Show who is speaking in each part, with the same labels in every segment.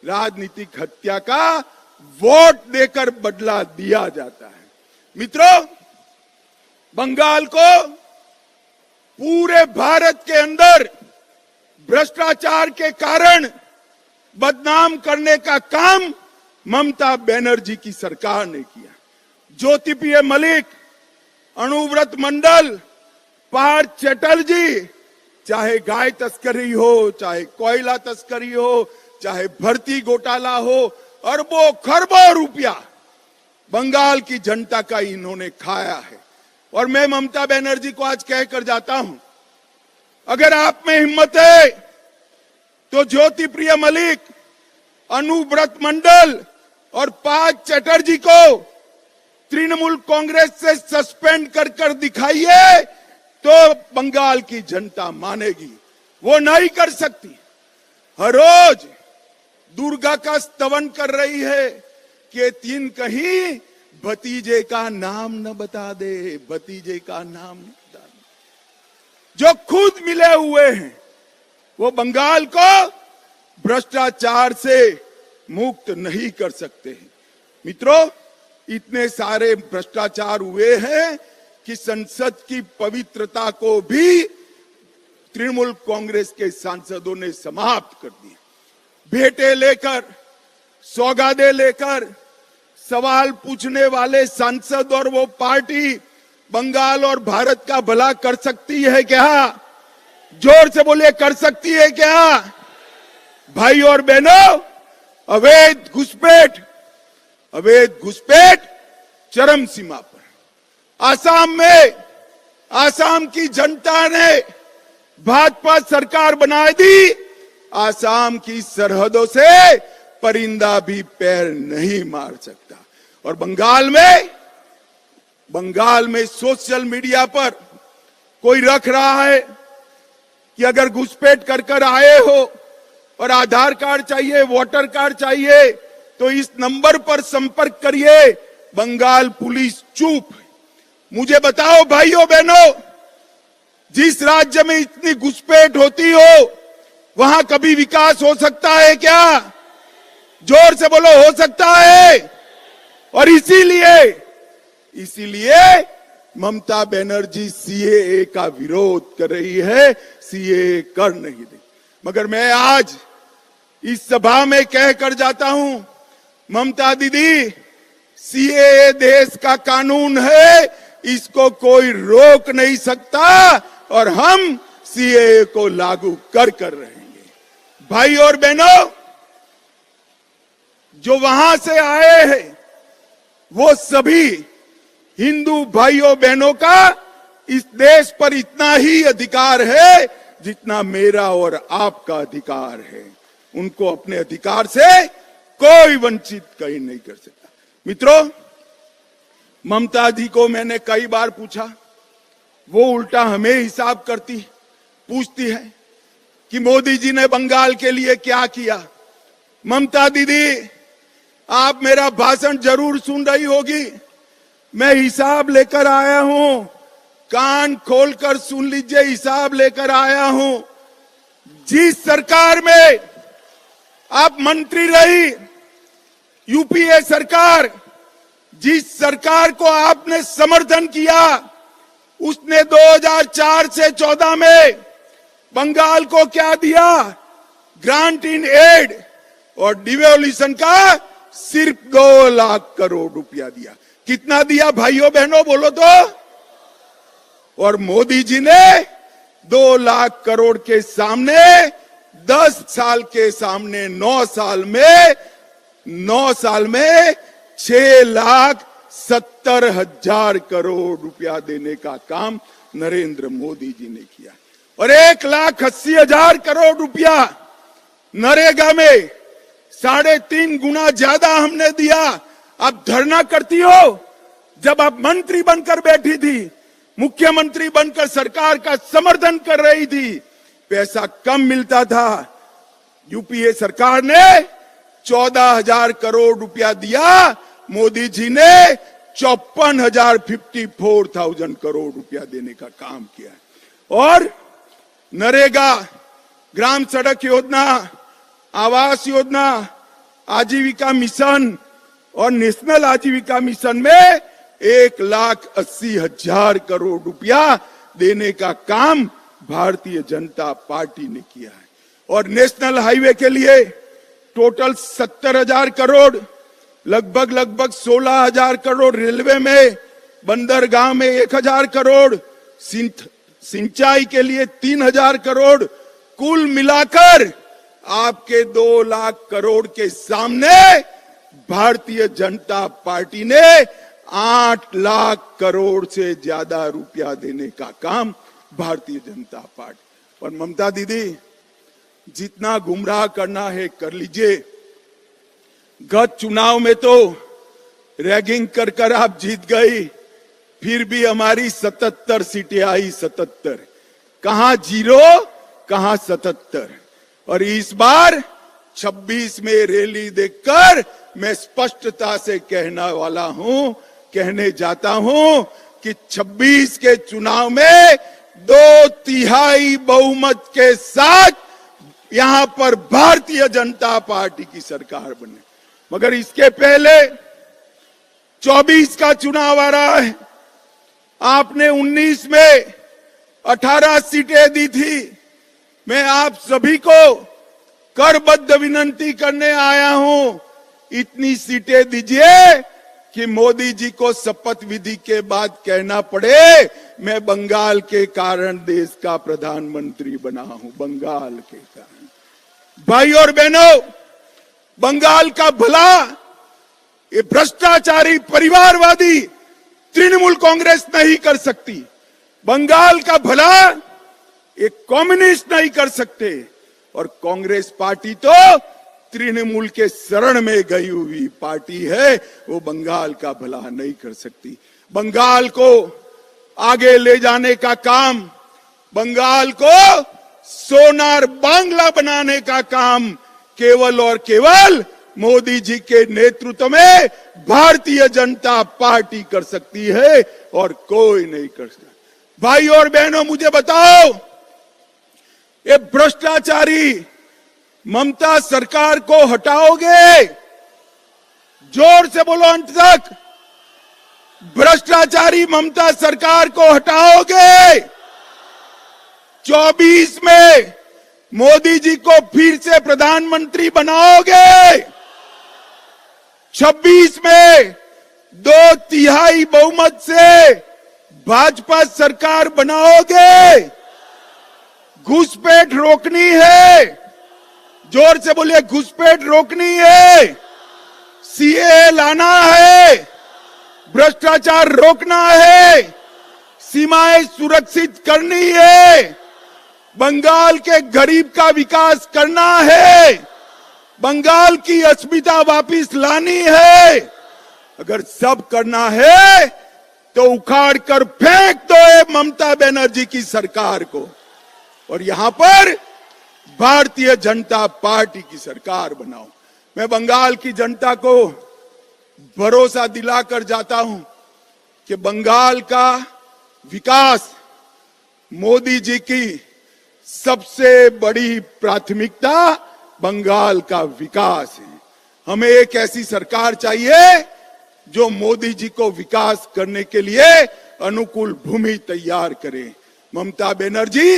Speaker 1: राजनीतिक हत्या का वोट देकर बदला दिया जाता है। मित्रों, बंगाल को पूरे भारत के अंदर भ्रष्टाचार के कारण बदनाम करने का काम ममता बनर्जी की सरकार ने किया। ज्योतिप्रिय मलिक, अनुव्रत मंडल, पार्थ चटर्जी, चाहे गाय तस्करी हो, चाहे कोयला तस्करी हो, चाहे भर्ती घोटाला हो, अरबों खरबों रुपया बंगाल की जनता का इन्होंने खाया है। और मैं ममता बनर्जी को आज कहकर जाता हूं, अगर आप में हिम्मत है तो ज्योतिप्रिय मलिक, अनुव्रत मंडल और पार्थ चटर्जी को तृणमूल कांग्रेस से सस्पेंड कर दिखाइए तो बंगाल की जनता मानेगी। वो नहीं कर सकती। हर रोज दुर्गा का स्तवन कर रही है कि तीन कहीं भतीजे का नाम न बता दे, भतीजे का नाम न बता दे। जो खुद मिले हुए हैं वो बंगाल को भ्रष्टाचार से मुक्त नहीं कर सकते हैं। मित्रों, इतने सारे भ्रष्टाचार हुए हैं कि संसद की पवित्रता को भी तृणमूल कांग्रेस के सांसदों ने समाप्त कर दिया। भेंटे लेकर, सौगादे लेकर सवाल पूछने वाले सांसद और वो पार्टी बंगाल और भारत का भला कर सकती है क्या? जोर से बोलिए, कर सकती है क्या? भाई और बहनों, अवैध घुसपैठ चरम सीमा पर। आसाम की जनता ने भाजपा सरकार बना दी। आसाम की सरहदों से परिंदा भी पैर नहीं मार सकता। और बंगाल में सोशल मीडिया पर कोई रख रहा है कि अगर घुसपैठ कर आए हो और आधार कार्ड चाहिए, वोटर कार्ड चाहिए तो इस नंबर पर संपर्क करिए। बंगाल पुलिस चुप। मुझे बताओ भाइयों बहनों, जिस राज्य में इतनी घुसपैठ होती हो वहां कभी विकास हो सकता है क्या? जोर से बोलो, हो सकता है? और इसीलिए ममता बनर्जी सीएए का विरोध कर रही है, सीएए कर नहीं दे। मगर मैं आज इस सभा में कहकर जाता हूं, ममता दीदी, सीएए देश का कानून है, इसको कोई रोक नहीं सकता और हम सीएए को लागू कर रहेंगे। भाई और बहनों, जो वहां से आए हैं वो सभी हिंदू भाइयों बहनों का इस देश पर इतना ही अधिकार है जितना मेरा और आपका अधिकार है। उनको अपने अधिकार से कोई वंचित कहीं नहीं कर सकता। मित्रों, ममता जी को मैंने कई बार पूछा, वो उल्टा हमें हिसाब पूछती है कि मोदी जी ने बंगाल के लिए क्या किया। ममता दीदी, आप मेरा भाषण जरूर सुन रही होगी। मैं हिसाब लेकर आया हूं, कान खोलकर सुन लीजिए, हिसाब लेकर आया हूं। जिस सरकार में आप मंत्री रही, यूपीए सरकार, जिस सरकार को आपने समर्थन किया, उसने 2004 से 14 में बंगाल को क्या दिया? ग्रांट इन एड और डिवोल्यूशन का सिर्फ 2 लाख करोड़ रुपया दिया। कितना दिया भाइयों बहनों, बोलो तो? और मोदी जी ने 2 लाख करोड़ के सामने 10 साल के सामने 9 साल में 6,70,000 करोड़ रुपया देने का काम नरेंद्र मोदी जी ने किया। और 1,80,000 करोड़ रुपया नरेगा में 3.5 गुना ज्यादा हमने दिया। आप धरना करती हो? जब आप मंत्री बनकर बैठी थी, मुख्यमंत्री बनकर सरकार का समर्थन कर रही थी, पैसा कम मिलता था। यूपीए सरकार ने 14,000 करोड़ रुपया दिया, मोदी जी ने 54,000 करोड़ रुपया देने का काम किया। और नरेगा, ग्राम सड़क योजना, आवास योजना, आजीविका मिशन और नेशनल आजीविका मिशन में 1,80,000 करोड़ रुपया देने का काम भारतीय जनता पार्टी ने किया है। और नेशनल हाईवे के लिए टोटल 70,000 करोड़, लगभग 16,000 करोड़ रेलवे में, बंदरगाह में 1,000 करोड़, सिंचाई के लिए 3,000 करोड़, कुल मिलाकर आपके 2 लाख करोड़ के सामने भारतीय जनता पार्टी ने 8 लाख करोड़ से ज्यादा रुपया देने का काम भारतीय जनता पार्टी। और ममता दीदी, जितना गुमराह करना है कर लीजिए। गत चुनाव में तो रैगिंग कर आप जीत गई, फिर भी हमारी 77 सीटें आई, 77। कहां 0, कहां 77। और इस बार 26 में रैली देखकर मैं स्पष्टता से कहने जाता हूं कि 26 के चुनाव में 2/3 बहुमत के साथ यहां पर भारतीय जनता पार्टी की सरकार बने। मगर इसके पहले 24 का चुनाव आ रहा है। आपने 19 में 18 सीटें दी थी। मैं आप सभी को करबद्ध विनंती करने आया हूं, इतनी सीटें दीजिए कि मोदी जी को शपथ विधि के बाद कहना पड़े मैं बंगाल के कारण देश का प्रधानमंत्री बना हूं, बंगाल के कारण। भाई और बहनों, बंगाल का भला ये भ्रष्टाचारी परिवारवादी तृणमूल कांग्रेस नहीं कर सकती। बंगाल का भला ये कम्युनिस्ट नहीं कर सकते। और कांग्रेस पार्टी तो तृणमूल के शरण में गई हुई पार्टी है, वो बंगाल का भला नहीं कर सकती। बंगाल को आगे ले जाने का काम, बंगाल को सोनार बांग्ला बनाने का काम केवल और केवल मोदी जी के नेतृत्व में भारतीय जनता पार्टी कर सकती है और कोई नहीं कर सकता। भाई और बहनों, मुझे बताओ, ये भ्रष्टाचारी ममता सरकार को हटाओगे? जोर से बोलो अंत तक। भ्रष्टाचारी ममता सरकार को हटाओगे? 24 में मोदी जी को फिर से प्रधानमंत्री बनाओगे? 26 में 2/3 बहुमत से भाजपा सरकार बनाओगे? घुसपैठ रोकनी है, जोर से बोलिए, घुसपैठ रोकनी है, सीए लाना है, भ्रष्टाचार रोकना है, सीमाएं सुरक्षित करनी है, बंगाल के गरीब का विकास करना है, बंगाल की अस्मिता वापिस लानी है। अगर सब करना है तो उखाड़ कर फेंक दो ये ममता बनर्जी की सरकार को और यहां पर भारतीय जनता पार्टी की सरकार बनाओ। मैं बंगाल की जनता को भरोसा दिलाकर जाता हूं कि बंगाल का विकास मोदी जी की सबसे बड़ी प्राथमिकता बंगाल का विकास है। हमें एक ऐसी सरकार चाहिए जो मोदी जी को विकास करने के लिए अनुकूल भूमि तैयार करे। ममता बनर्जी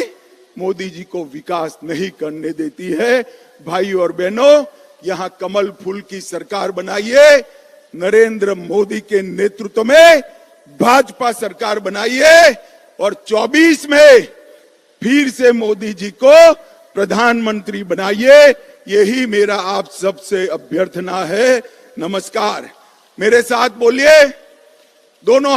Speaker 1: मोदी जी को विकास नहीं करने देती है। भाई और बहनों, यहां कमल फूल की सरकार बनाइए, नरेंद्र मोदी के नेतृत्व में भाजपा सरकार बनाइए और 24 में फिर से मोदी जी को प्रधानमंत्री बनाइए। यही मेरा आप सबसे अभ्यर्थना है। नमस्कार। मेरे साथ बोलिए, दोनों